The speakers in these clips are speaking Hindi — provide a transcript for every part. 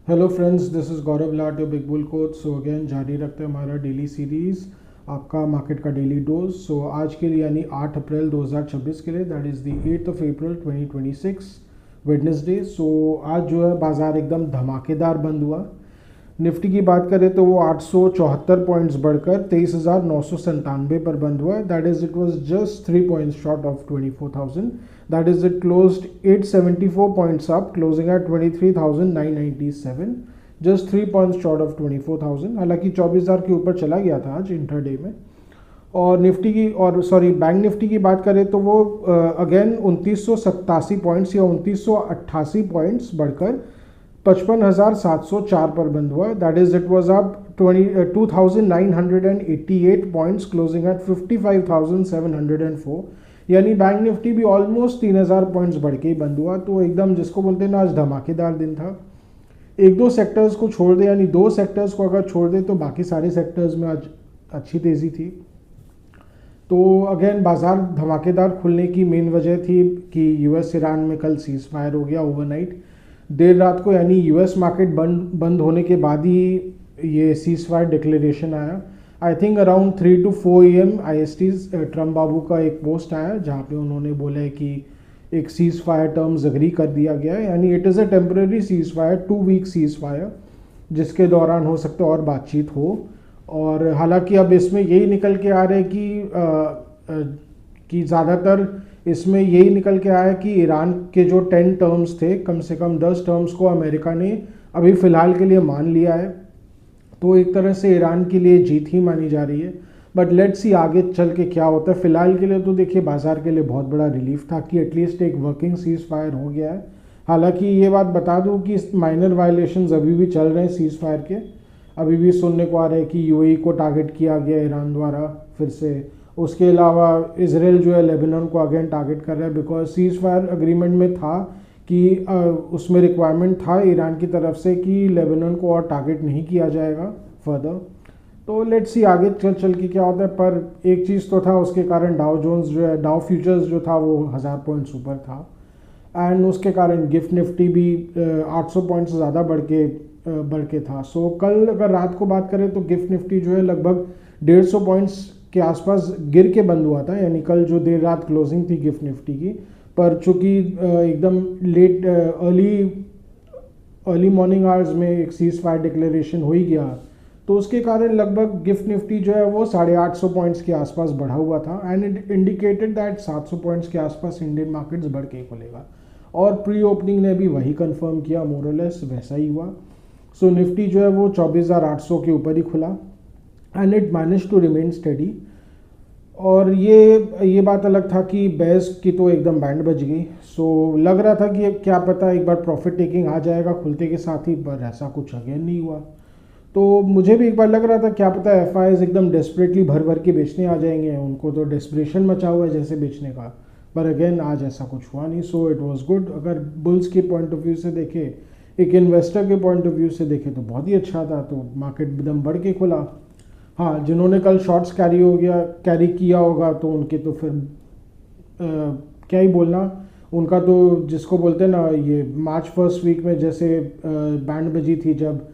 Hello friends, this is Gaurav Lat your big bull coach. So again जारी रखते हैं हमारा डेली सीरीज़, आपका मार्केट का डेली डोज। सो आज के लिए यानी 8 अप्रैल 2026 के लिए, that is the 8th of April 2026 Wednesday. So आज जो है बाज़ार एकदम धमाकेदार बंद हुआ। निफ्टी की बात करें तो वो 874 पॉइंट्स बढ़कर 23,997 पर बंद हुआ। That is it was just 3 points short of 24,000। That is it closed 874 points up, closing at 23,997, just 3 points short of 24,000। हालांकि 24,000 के ऊपर चला गया था आज इंटरडे में। और निफ्टी की बैंक निफ्टी की बात करें तो वो अगेन 2987 पॉइंट्स या 2988 पॉइंट्स बढ़कर 55,704 पर बंद हुआ। That is it was up 2,988 points, closing at 55,704। यानी बैंक निफ्टी भी ऑलमोस्ट 3,000 पॉइंट्स बढ़ के ही बंद हुआ। तो एकदम जिसको बोलते हैं ना, आज धमाकेदार दिन था। एक दो सेक्टर्स को छोड़ दे, यानी दो सेक्टर्स को अगर छोड़ दे तो बाकी सारे सेक्टर्स में आज अच्छी तेज़ी थी। तो अगेन बाज़ार धमाकेदार खुलने की मेन वजह थी कि यूएस ईरान में कल सीज फायर हो गया ओवरनाइट, देर रात को। यानी यूएस मार्केट बंद होने के बाद ही ये सीज फायर डिक्लेरेशन आया। I think around 3 to 4 AM IST Trump बाबू का एक पोस्ट आया जहाँ पे उन्होंने बोला है कि एक सीज फायर टर्म्स अग्री कर दिया गया है। यानी it is a temporary cease fire, 2 week cease fire, जिसके दौरान हो सकता है और बातचीत हो। और हालांकि अब इसमें यही निकल के आ रहा है कि ज़्यादातर इसमें यही निकल के आया कि ईरान के जो 10 टर्म्स थे, कम से कम 10 टर्म्स को अमेरिका ने अभी फ़िलहाल के लिए मान लिया है। तो एक तरह से ईरान के लिए जीत ही मानी जा रही है। बट लेट्स सी आगे चल के क्या होता है। फ़िलहाल के लिए तो देखिए बाज़ार के लिए बहुत बड़ा रिलीफ था कि एटलीस्ट एक वर्किंग सीज फायर हो गया है। हालांकि ये बात बता दूं कि माइनर वायलेशंस अभी भी चल रहे हैं सीज फायर के। अभी भी सुनने को आ रहा है कि यूएई को टारगेट किया गया ईरान द्वारा फिर से। उसके अलावा इसराइल जो है लेबनान को अगेन टारगेट कर रहा है, बिकॉज सीज फायर अग्रीमेंट में था कि उसमें रिक्वायरमेंट था ईरान की तरफ से कि लेबनान को और टारगेट नहीं किया जाएगा फर्दर। तो लेट्स सी आगे चल के क्या होता है। पर एक चीज़ तो था, उसके कारण डाउ जोन्स जो है, डाउ फ्यूचर्स जो था वो 1000 पॉइंट्स ऊपर था। एंड उसके कारण गिफ्ट निफ्टी भी 800 पॉइंट्स से ज़्यादा बढ़ के था। सो कल अगर रात को बात करें तो गिफ्ट निफ्टी जो है लगभग 150 पॉइंट्स के आसपास गिर के बंद हुआ था। यानी कल जो देर रात क्लोजिंग थी गिफ्ट निफ्टी की, पर चूंकि एकदम लेट अर्ली मॉर्निंग आवर्स में एक सीज फायर डिक्लेरेशन हो ही गया, तो उसके कारण लगभग गिफ्ट निफ्टी जो है वो 850 पॉइंट्स के आसपास बढ़ा हुआ था। And it indicated that 700 points के आसपास इंडियन मार्केट्स बढ़ के खुलेगा। और प्री ओपनिंग ने भी वही कंफर्म किया, मोरलेस वैसा ही हुआ। सो निफ्टी जो है वो 24,800 के ऊपर ही खुला and it manage to remain study. और ये बात अलग था कि बेस की तो एकदम बैंड बज गई। सो लग रहा था कि क्या पता एक बार प्रॉफिट टेकिंग आ जाएगा खुलते के साथ ही, पर ऐसा कुछ अगेन नहीं हुआ। तो मुझे भी एक बार लग रहा था क्या पता एफआईज एकदम डेस्परेटली भर भर के बेचने आ जाएंगे, उनको तो डेस्परेशन मचा हुआ है जैसे बेचने का। पर अगेन आज ऐसा कुछ हुआ नहीं। So it was good. अगर बुल्स के पॉइंट ऑफ व्यू से देखें, एक इन्वेस्टर के पॉइंट ऑफ व्यू से देखें तो बहुत ही अच्छा था। तो मार्केट एकदम बढ़ के खुला। हाँ, जिन्होंने कल शॉर्ट्स कैरी किया होगा तो उनके तो फिर क्या ही बोलना। उनका तो जिसको बोलते हैं ना, ये मार्च फर्स्ट वीक में जैसे बैंड बजी थी जब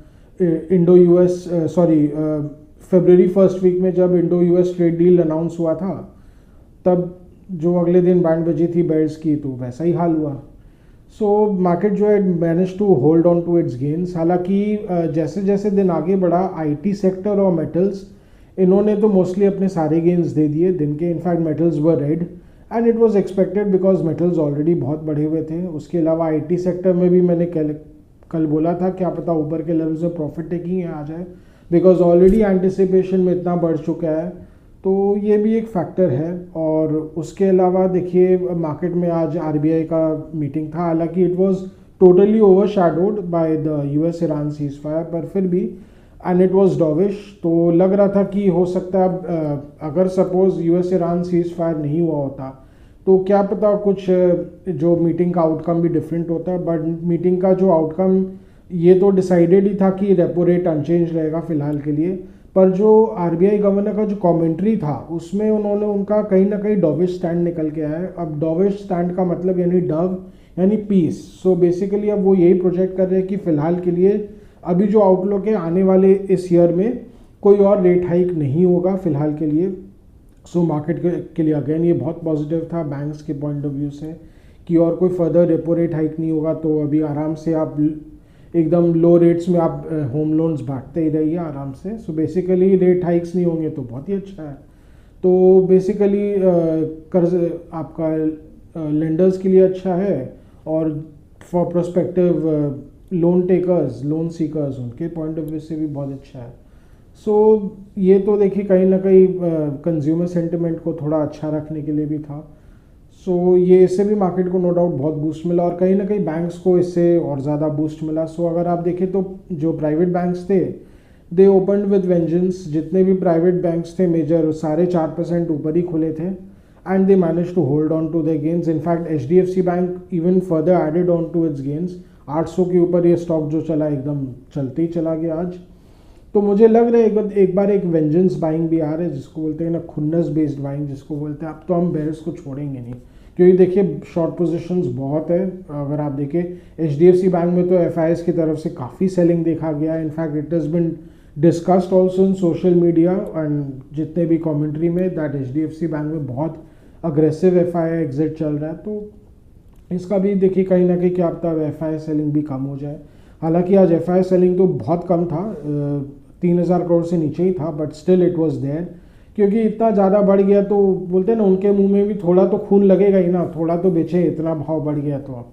इंडो यूएस फरवरी फर्स्ट वीक में जब Indo US trade deal announce हुआ था, तब जो अगले दिन बैंड बजी थी बेयर्स की, तो वैसा ही हाल हुआ। सो मार्केट जो है manage to hold on to its gains. हालांकि जैसे जैसे दिन आगे बढ़ा, आईटी सेक्टर और मेटल्स, इन्होंने तो मोस्टली अपने सारे गेन्स दे दिए दिन के। In fact metals were red and it was expected because metals already बहुत बढ़े हुए थे। उसके अलावा आईटी सेक्टर में भी मैंने कल बोला था क्या पता ऊपर के लेवल से प्रॉफिट टेकिंग आ जाए, बिकॉज ऑलरेडी एंटिसिपेशन में इतना बढ़ चुका है। तो ये भी एक फैक्टर है। और उसके अलावा देखिए मार्केट में आज आरबीआई का मीटिंग था। हालांकि it was totally overshadowed by the US Iran cease fire, पर फिर भी एंड इट वाज डॉविश। तो लग रहा था कि हो सकता है अगर suppose US Iran cease fire नहीं हुआ होता तो क्या पता कुछ जो मीटिंग का आउटकम भी डिफरेंट होता है। बट मीटिंग का जो आउटकम ये तो डिसाइडेड ही था कि रेपो रेट अनचेंज रहेगा फिलहाल के लिए। पर जो आरबीआई गवर्नर का जो कमेंट्री था उसमें उन्होंने उनका कहीं ना कहीं डॉविश स्टैंड निकल के आया है। अब डॉविश स्टैंड का मतलब यानी डव यानी पीस। सो बेसिकली अब वो यही प्रोजेक्ट कर रहे हैं कि फ़िलहाल के लिए अभी जो आउटलुक है आने वाले इस ईयर में कोई और रेट हाइक नहीं होगा फिलहाल के लिए। सो मार्केट के लिए अगेन ये बहुत पॉजिटिव था बैंक्स के पॉइंट ऑफ व्यू से कि और कोई फर्दर रेपो रेट हाइक नहीं होगा, तो अभी आराम से आप एकदम लो रेट्स में आप होम लोन्स बांटते ही रहिए आराम से। सो बेसिकली रेट हाइक्स नहीं होंगे तो बहुत ही अच्छा है। तो बेसिकली कर्ज आपका लेंडर्स के लिए अच्छा है और for prospective loan takers loan seekers उनके पॉइंट ऑफ व्यू से भी बहुत अच्छा है। सो ये तो देखिए कहीं ना कहीं कंज्यूमर सेंटिमेंट को थोड़ा अच्छा रखने के लिए भी था। सो ये इससे भी मार्केट को नो डाउट बहुत बूस्ट मिला और कहीं ना कहीं बैंक्स को इससे और ज़्यादा बूस्ट मिला। सो अगर आप देखें तो जो प्राइवेट बैंक्स थे दे ओपनड विद वेंजेंस। जितने भी प्राइवेट बैंक्स थे मेजर सारे 4% ऊपर ही खुले थे and they manage to hold on to their gains. In fact HDFC bank even further added on to its gains. 800 के ऊपर ये स्टॉक जो चला एकदम चलते ही चला गया आज। तो मुझे लग रहा है एक बार एक वेंजेंस बाइंग भी आ रहा है जिसको बोलते हैं ना खुन्नस बेस्ड बाइंग जिसको बोलते हैं। अब तो हम बेयर्स को छोड़ेंगे नहीं क्योंकि देखिए शॉर्ट पोजीशंस बहुत है। अगर आप देखें HDFC बैंक में तो FIs की तरफ से काफ़ी सेलिंग देखा गया है। In fact it has been discussed also in social media and जितने भी कॉमेंट्री में दैट HDFC बैंक में बहुत अग्रेसिव FI एग्जिट चल रहा है। तो इसका भी देखिए कहीं ना कहीं क्या पता FI सेलिंग भी कम हो जाए। हालांकि आज FI सेलिंग तो बहुत कम था, 3000 करोड़ से नीचे ही था, but still it was there क्योंकि इतना ज़्यादा बढ़ गया तो बोलते हैं ना उनके मुंह में भी थोड़ा तो खून लगेगा ही ना, थोड़ा तो बेचे इतना भाव बढ़ गया तो। अब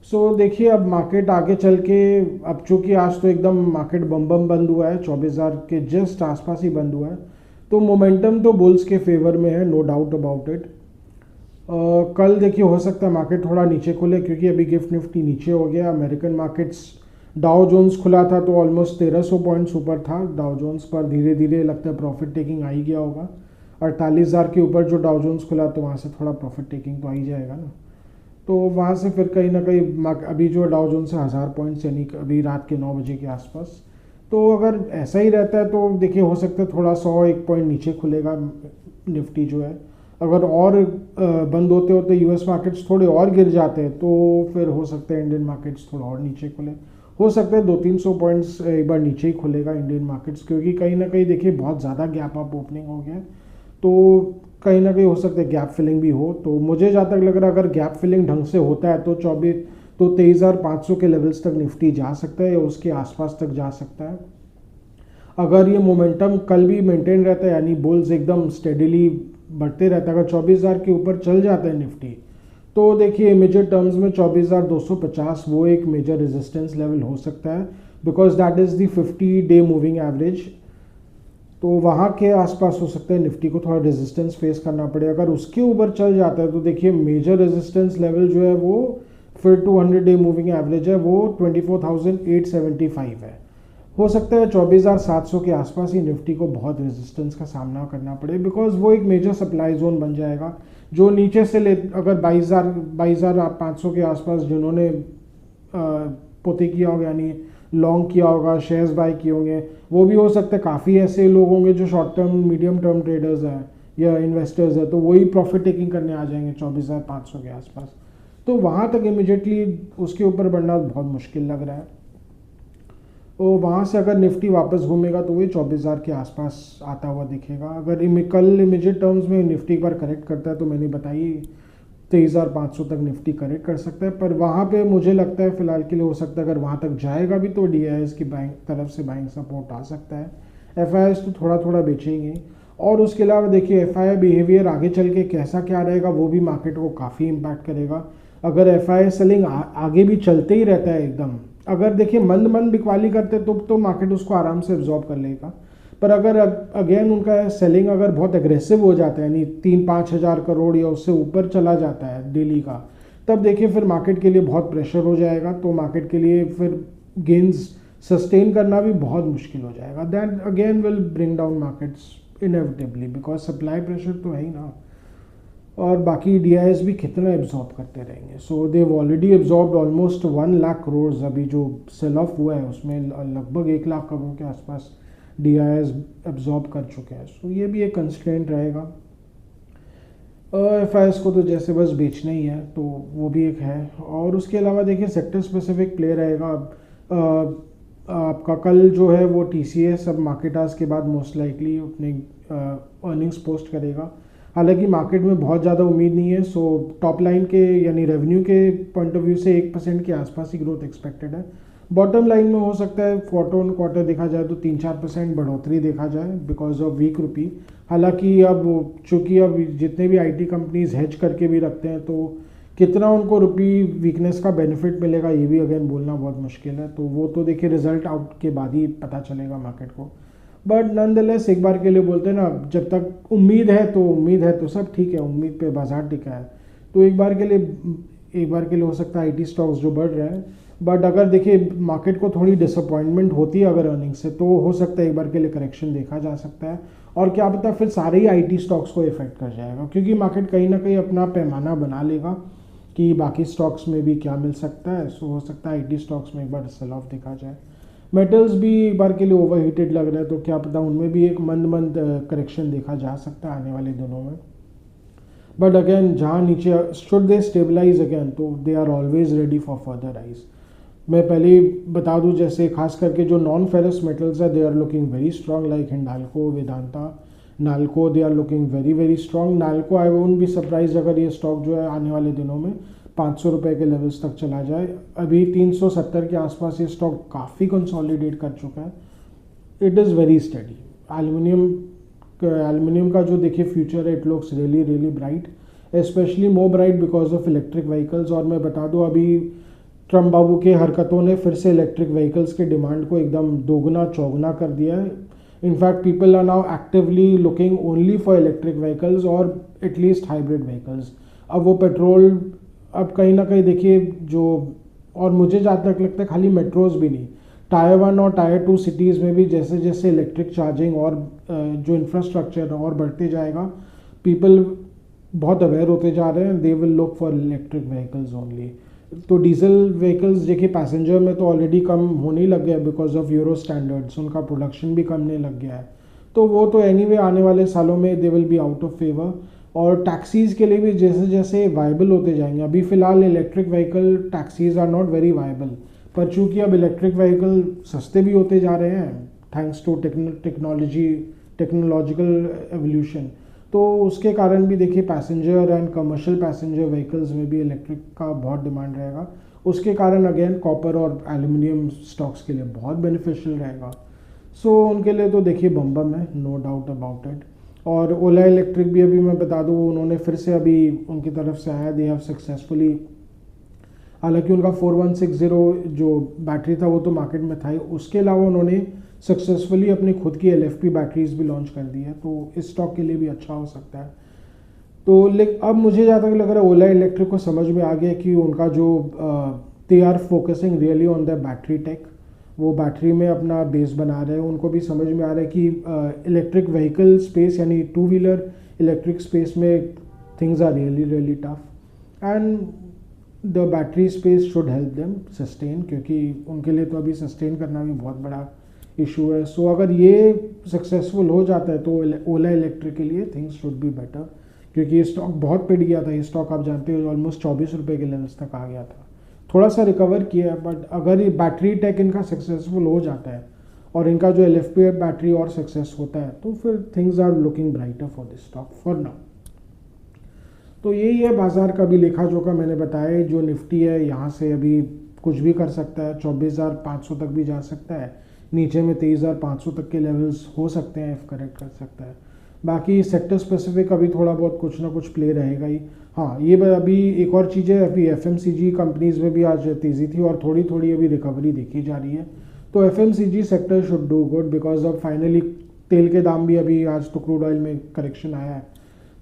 सो देखिए अब मार्केट आगे चल के अब चूंकि आज तो एकदम मार्केट बम बम बंद हुआ है 24,000 के जस्ट आसपास ही बंद हुआ है, तो मोमेंटम तो बुल्स के फेवर में है, नो डाउट अबाउट इट। कल देखिए हो सकता है मार्केट थोड़ा नीचे खुले क्योंकि अभी गिफ्ट निफ्टी नीचे हो गया। अमेरिकन मार्केट्स डाउ जोन्स खुला था तो ऑलमोस्ट 1300 पॉइंट्स ऊपर था डाउ जोन्स पर, धीरे धीरे लगता है प्रॉफिट टेकिंग आ ही गया होगा। 48,000 के ऊपर जो डाउ जोन्स खुला तो वहाँ से थोड़ा प्रॉफिट टेकिंग तो आ ही जाएगा ना। तो वहाँ से फिर कहीं ना कहीं अभी जो डाउ जोन्स से 1000 पॉइंट्स यानी अभी रात के 9 बजे के आसपास, तो अगर ऐसा ही रहता है तो देखिए हो सकता है थोड़ा 101 पॉइंट नीचे खुलेगा निफ्टी जो है। अगर और बंद होते होते US मार्केट्स थोड़े और गिर जाते हैं तो फिर हो सकता है इंडियन मार्केट्स थोड़ा और नीचे खुले। हो सकता है 200-300 पॉइंट्स एक बार नीचे ही खुलेगा इंडियन मार्केट्स क्योंकि कहीं ना कहीं देखिए बहुत ज़्यादा गैप अप ओपनिंग हो गया है। तो कहीं ना कहीं हो सकता है गैप फिलिंग भी हो। तो मुझे जहाँ तक लग रहा है अगर गैप फिलिंग ढंग से होता है तो 23,500 के लेवल्स तक निफ्टी जा सकता है या उसके आसपास तक जा सकता है। अगर ये मोमेंटम कल भी मेंटेन रहता है यानी बुल्स एकदम स्टेडिली बढ़ते रहता है, अगर 24,000 के ऊपर चल जाता है निफ्टी तो देखिए इमीडिएट टर्म्स में 24,250 वो एक मेजर रेजिस्टेंस लेवल हो सकता है because that is the 50-day moving average. तो वहाँ के आसपास हो सकता है निफ्टी को थोड़ा रेजिस्टेंस फेस करना पड़े। अगर उसके ऊपर चल जाता है तो देखिए मेजर रेजिस्टेंस लेवल जो है वो फिर 200-day मूविंग एवरेज है वो 24,875 है। हो सकता है 24,700 के आसपास ही निफ्टी को बहुत रेजिस्टेंस का सामना करना पड़े बिकॉज वो एक मेजर सप्लाई जोन बन जाएगा। जो नीचे से ले अगर 22,500 के आसपास जिन्होंने पोते किया होगा यानी लॉन्ग किया होगा शेयर्स बाय किए होंगे वो भी हो सकता है काफ़ी ऐसे लोग होंगे जो short term medium term traders हैं या इन्वेस्टर्स हैं, तो वही प्रॉफिट टेकिंग करने आ जाएंगे 24,500 के आसपास। तो वहाँ तक इमिडिएटली उसके ऊपर बढ़ना बहुत मुश्किल लग रहा है। तो वहाँ से अगर निफ्टी वापस घूमेगा तो वही 24,000 के आसपास आता हुआ दिखेगा। अगर कल इमीडिएट टर्म्स में निफ्टी एक बार करेक्ट करता है तो मैंने बताई 23,500 तक निफ्टी करेक्ट कर सकता है, पर वहाँ पे मुझे लगता है फिलहाल के लिए हो सकता है अगर वहाँ तक जाएगा भी तो DIs की बैंक तरफ से बाइंग सपोर्ट आ सकता है। FIs तो थोड़ा थोड़ा बेचेंगे और उसके अलावा देखिए FI बिहेवियर आगे चल के कैसा क्या रहेगा वो भी मार्केट को काफ़ी इम्पैक्ट करेगा। अगर FI सेलिंग आगे भी चलते ही रहता है एकदम, अगर देखिए मंद मंद बिकवाली करते तो मार्केट उसको आराम से एब्जॉर्ब कर लेगा, पर अगर अगेन उनका सेलिंग अगर बहुत एग्रेसिव हो जाता है यानी 3-5 हज़ार करोड़ या उससे ऊपर चला जाता है डेली का, तब देखिए फिर मार्केट के लिए बहुत प्रेशर हो जाएगा। तो मार्केट के लिए फिर गेन्स सस्टेन करना भी बहुत मुश्किल हो जाएगा। That again will bring down markets inevitably because supply pressure तो है ही ना, और बाकी DIs भी कितना एब्जॉर्ब करते रहेंगे। सो देव already absorb almost 1 lakh crore. अभी जो सेल ऑफ हुआ है उसमें लगभग 1 लाख करोड़ के आसपास DIs एब्जॉर्ब कर चुके हैं। सो ये भी एक कंस्ट्रेंट रहेगा। FIs को तो जैसे बस बेचना ही है तो वो भी एक है। और उसके अलावा देखिए सेक्टर स्पेसिफिक प्ले रहेगा। आपका कल जो है वो TCS अब मार्केट आज के बाद मोस्ट लाइकली अपने अर्निंग्स पोस्ट करेगा। हालांकि मार्केट में बहुत ज़्यादा उम्मीद नहीं है, सो टॉप लाइन के यानी रेवेन्यू के पॉइंट ऑफ व्यू से 1% के आसपास ही ग्रोथ एक्सपेक्टेड है। बॉटम लाइन में हो सकता है क्वार्टर ऑन क्वार्टर देखा जाए तो 3-4% बढ़ोतरी देखा जाए बिकॉज ऑफ वीक रुपी। हालांकि अब चूँकि अब जितने भी IT कंपनीज हेज करके भी रखते हैं तो कितना उनको रुपी वीकनेस का बेनिफिट मिलेगा ये भी अगेन बोलना बहुत मुश्किल है। तो वो तो देखिए रिजल्ट आउट के बाद ही पता चलेगा मार्केट को। बट नॉनदलेस एक बार के लिए बोलते हैं ना, जब तक उम्मीद है तो सब ठीक है, उम्मीद पे बाजार टिका है। तो एक बार के लिए हो सकता है IT स्टॉक्स जो बढ़ रहे हैं, बट अगर देखिए मार्केट को थोड़ी डिसअपॉइंटमेंट होती है अगर अर्निंग से, तो हो सकता है एक बार के लिए करेक्शन देखा जा सकता है। और क्या पता फिर सारे ही IT स्टॉक्स को इफेक्ट कर जाएगा, क्योंकि मार्केट कहीं ना कहीं अपना पैमाना बना लेगा कि बाकी स्टॉक्स में भी क्या मिल सकता है। सो हो सकता है IT स्टॉक्स में एक बार सेल ऑफ देखा जाए। मेटल्स भी एक बार के लिए ओवरहीटेड लग रहा है, तो क्या पता उनमें भी एक मंद करेक्शन देखा जा सकता है आने वाले दिनों में। बट अगेन जहाँ नीचे शुड दे स्टेबलाइज अगेन, तो they are always ready for further rise. मैं पहले ही बता दूं, जैसे खास करके जो नॉन फेरस मेटल्स है they are looking very strong, like Hindalco, Vedanta, Nalco, they are looking very very strong. Nalco I won't be surprise अगर ये स्टॉक जो है आने वाले दिनों में 500 रुपये के लेवल्स तक चला जाए। अभी 370 के आसपास ये स्टॉक काफ़ी कंसोलिडेट कर चुका है। It is very study. Aluminium का जो देखिए फ्यूचर है, it looks really really bright, specially more bright because of electric vehicles. और मैं बता दूं अभी ट्रम्प बाबू के हरकतों ने फिर से इलेक्ट्रिक व्हीकल्स के डिमांड को एकदम दोगुना चौगुना कर दिया है। In fact people are now actively looking only for electric vehicles और एटलीस्ट हाइब्रिड व्हीकल्स। अब वो पेट्रोल अब कहीं ना कहीं देखिए जो, और मुझे जहाँ तक लगता है खाली मेट्रोज भी नहीं, टायर 1 और टायर 2 सिटीज़ में भी जैसे जैसे इलेक्ट्रिक चार्जिंग और जो इंफ्रास्ट्रक्चर और बढ़ते जाएगा, पीपल बहुत अवेयर होते जा रहे हैं, they will look for electric vehicles only. तो डीजल व्हीकल्स देखिए पैसेंजर में तो ऑलरेडी कम होने ही लग गया है बिकॉज ऑफ यूरो स्टैंडर्ड्स, उनका प्रोडक्शन भी कमने लग गया है। तो वो तो एनीवे आने वाले सालों में they will be out of favour. और टैक्सीज़ के लिए भी जैसे जैसे वाइबल होते जाएंगे, अभी फ़िलहाल electric vehicle taxis are not very viable, पर चूँकि अब इलेक्ट्रिक व्हीकल सस्ते भी होते जा रहे हैं थैंक्स टू टेक्नोलॉजिकल एवोल्यूशन, तो उसके कारण भी देखिए passenger and commercial passenger vehicles में भी इलेक्ट्रिक का बहुत डिमांड रहेगा। उसके कारण अगेन कॉपर और एल्यूमिनियम स्टॉक्स के लिए बहुत बेनिफिशियल रहेगा। सो उनके लिए तो देखिए बम बम है, नो डाउट अबाउट इट। और ओला इलेक्ट्रिक भी अभी मैं बता दूँ उन्होंने फिर से अभी उनकी तरफ से आया, दे हैव सक्सेसफुली, हालांकि उनका 4160 जो बैटरी था वो तो मार्केट में था ही, उसके अलावा उन्होंने सक्सेसफुली अपनी खुद की LFP बैटरीज भी लॉन्च कर दी है, तो इस स्टॉक के लिए भी अच्छा हो सकता है। तो अब मुझे जहाँ तक लग रहा है ओला इलेक्ट्रिक को समझ में आ गया कि उनका जो they are focusing really on the battery tech, वो बैटरी में अपना बेस बना रहे हैं। उनको भी समझ में आ रहा है कि इलेक्ट्रिक व्हीकल स्पेस यानी 2 व्हीलर इलेक्ट्रिक स्पेस में things are really really tough and the battery space should help them sustain, क्योंकि उनके लिए तो अभी सस्टेन करना भी बहुत बड़ा इशू है। सो अगर ये सक्सेसफुल हो जाता है तो ओला इलेक्ट्रिक के लिए थिंग्स शुड बी बेटर, क्योंकि ये स्टॉक बहुत पिट गया था। ये स्टॉक आप जानते हो ऑलमोस्ट 24 रुपये के लेवल्स तक आ गया था, थोड़ा सा रिकवर किया है। बट अगर ये बैटरी टेक इनका सक्सेसफुल हो जाता है और इनका जो LFP बैटरी और सक्सेस होता है तो फिर things are looking brighter for this stock for now. तो यही है बाजार का भी लेखा जोखा मैंने बताया। जो निफ्टी है यहाँ से अभी कुछ भी कर सकता है, 24,500 तक भी जा सकता है, नीचे में 23,500 तक के लेवल्स हो सकते हैं इफ करेक्ट कर सकता है। बाकी सेक्टर स्पेसिफिक अभी थोड़ा बहुत कुछ ना कुछ प्ले रहेगा ही। हाँ, ये अभी एक और चीज़ है, अभी FMCG कंपनीज में भी आज तेज़ी थी और थोड़ी थोड़ी अभी रिकवरी देखी जा रही है। तो FMCG sector should do good because of finally तेल के दाम भी अभी आज तो क्रूड ऑयल में करेक्शन आया है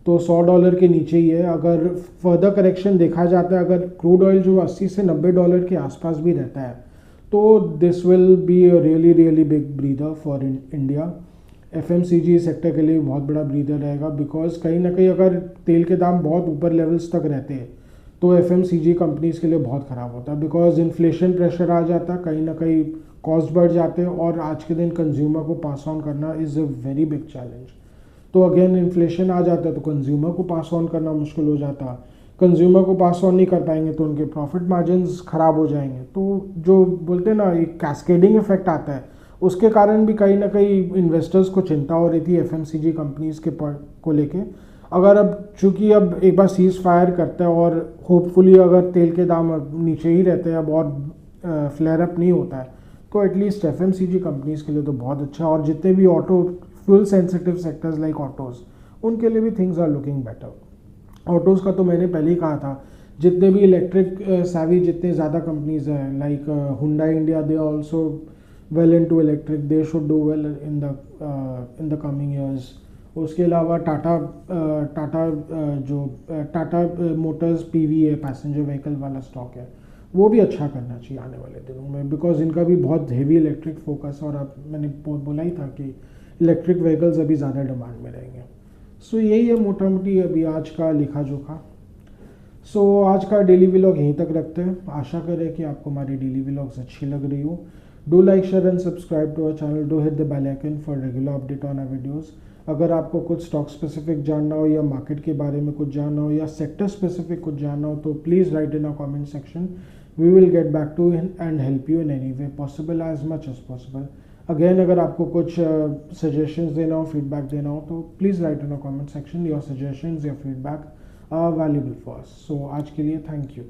तो $100 के नीचे ही है। अगर फर्दर करेक्शन देखा जाता है, अगर क्रूड ऑयल जो 80 से $90 के आसपास भी रहता है तो this will be a really really big breather for India. FMCG sector के लिए बहुत बड़ा ब्रीदर रहेगा बिकॉज कहीं ना कहीं अगर तेल के दाम बहुत ऊपर लेवल्स तक रहते हैं तो FMCG कंपनीज के लिए बहुत ख़राब होता है बिकॉज इन्फ्लेशन प्रेशर आ जाता है, कहीं ना कहीं कॉस्ट बढ़ जाते हैं और आज के दिन कंज्यूमर को पास ऑन करना is a very big challenge. तो अगेन इन्फ्लेशन आ जाता है तो कंज्यूमर को पास ऑन करना मुश्किल हो जाता, कंज्यूमर को पास ऑन नहीं कर पाएंगे तो उनके प्रॉफिट मार्जिन्स ख़राब हो जाएंगे। तो जो बोलते हैं ना एक कैस्केडिंग इफेक्ट आता है, उसके कारण भी कहीं ना कहीं इन्वेस्टर्स को चिंता हो रही थी एफएमसीजी कंपनीज़ के को लेके। अगर अब चूंकि अब एक बार सीज फायर करता है और होपफुली अगर तेल के दाम अब नीचे ही रहते हैं अब और फ्लेयर अप नहीं होता है, तो एटलीस्ट एफएमसीजी कंपनीज़ के लिए तो बहुत अच्छा है। और जितने भी auto fuel sensitive sectors like autos, उनके लिए भी things are looking better. Autos का तो मैंने पहले ही कहा था, जितने भी इलेक्ट्रिक सैवी जितने ज़्यादा कंपनीज़ हैं like Hyundai India, they also well into electric, they should do well in the coming years. उसके अलावा टाटा मोटर्स पीवी है, पैसेंजर व्हीकल वाला स्टॉक है, वो भी अच्छा करना चाहिए आने वाले दिनों में, बिकॉज इनका भी बहुत हेवी इलेक्ट्रिक फोकस है। और अब मैंने बोला ही था कि इलेक्ट्रिक व्हीकल्स अभी ज़्यादा डिमांड में रहेंगे। सो यही है मोटा मोटी अभी आज का लिखा जोखा। सो आज का डेली व्लॉग यहीं तक रखते हैं। आशा करें कि आपको हमारी डेली व्लॉग्स अच्छी लग रही हो। Do like share and subscribe to our channel, do hit the bell icon for regular update on our videos. अगर आपको कुछ स्टॉक स्पेसिफिक जानना हो या मार्केट के बारे में कुछ जानना हो या सेक्टर स्पेसिफिक कुछ जानना हो तो please write in a comment section. We will get back to and help you in any way possible, as much as possible. Again अगर आपको कुछ सजेशंस देना हो, फीडबैक देना हो तो please write in a comment section. Your suggestions, your feedback are valuable for us. So आज के लिए थैंक यू।